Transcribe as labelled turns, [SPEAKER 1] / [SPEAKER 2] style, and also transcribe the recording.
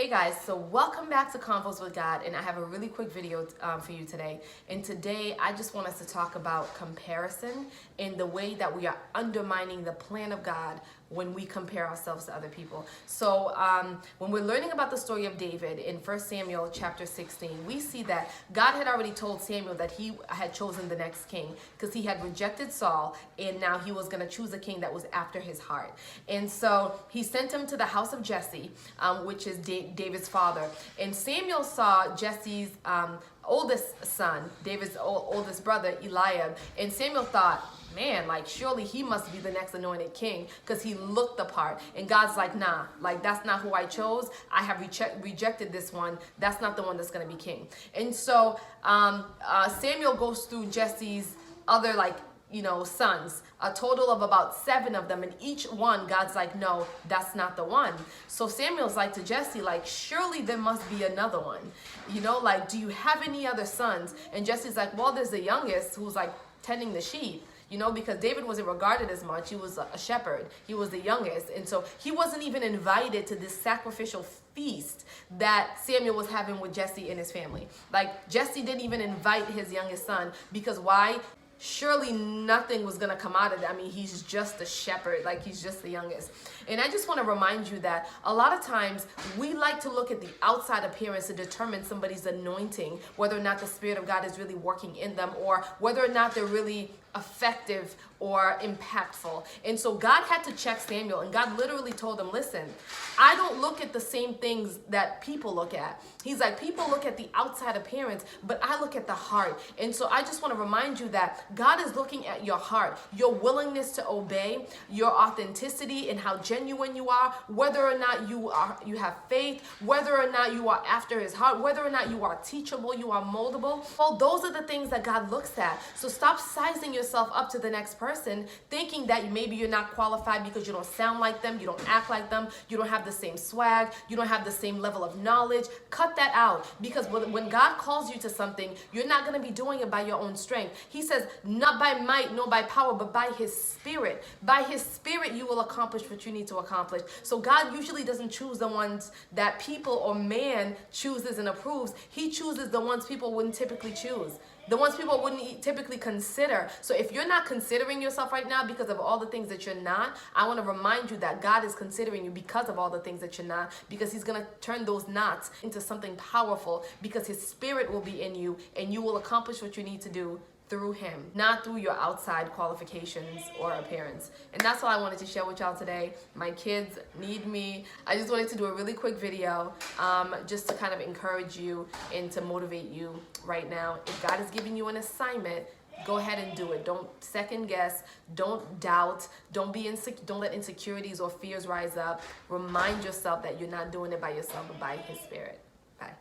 [SPEAKER 1] Hey guys, so welcome back to Convos with God, and I have a really quick video for you today. And today I just want us to talk about comparison and the way that we are undermining the plan of God when we compare ourselves to other people. So when we're learning about the story of David in 1 Samuel chapter 16, we see that God had already told Samuel that he had chosen the next king because he had rejected Saul, and now he was going to choose a king that was after his heart. And so he sent him to the house of Jesse, which is David's father. And Samuel saw Jesse's oldest son, David's oldest brother, Eliab. And Samuel thought, man, like surely he must be the next anointed king because he looked the part. And God's like, nah, like that's not who I chose. I have rejected this one. That's not the one that's going to be king. And so Samuel goes through Jesse's other sons, a total of about 7 of them, and each one God's like, no, that's not the one. So Samuel's like to Jesse, like, surely there must be another one, like, do you have any other sons? And Jesse's like, well, there's the youngest who's like tending the sheep, because David wasn't regarded as much. He was a shepherd. He was the youngest. And so he wasn't even invited to this sacrificial feast that Samuel was having with Jesse and his family. Like, Jesse didn't even invite his youngest son because why? Surely nothing was going to come out of that. I mean, he's just a shepherd, like he's just the youngest. And I just want to remind you that a lot of times we like to look at the outside appearance to determine somebody's anointing, whether or not the Spirit of God is really working in them or whether or not they're really effective or impactful. And so God had to check Samuel, and God literally told him, listen, I don't look at the same things that people look at. He's like, people look at the outside appearance, but I look at the heart. And so I just want to remind you that God is looking at your heart, your willingness to obey, your authenticity and how genuine you are, whether or not you have faith, whether or not you are after his heart, whether or not you are teachable, you are moldable. Well, those are the things that God looks at. So stop sizing yourself up to the next person, thinking that maybe you're not qualified because you don't sound like them, you don't act like them, you don't have the same swag, you don't have the same level of knowledge. Cut that out, because when God calls you to something, you're not going to be doing it by your own strength. He says, not by might, nor by power, but by his Spirit. By his Spirit, you will accomplish what you need to accomplish. So God usually doesn't choose the ones that people or man chooses and approves. He chooses the ones people wouldn't typically choose, the ones people wouldn't typically consider. So if you're not considering yourself right now because of all the things that you're not, I want to remind you that God is considering you because of all the things that you're not, because he's going to turn those nots into something powerful, because his Spirit will be in you and you will accomplish what you need to do through him, not through your outside qualifications or appearance. And that's all I wanted to share with y'all today. My kids need me. I just wanted to do a really quick video just to kind of encourage you and to motivate you right now. If God is giving you an assignment, go ahead and do it. Don't second guess. Don't doubt. Don't let insecurities or fears rise up. Remind yourself that you're not doing it by yourself, but by his Spirit. Bye.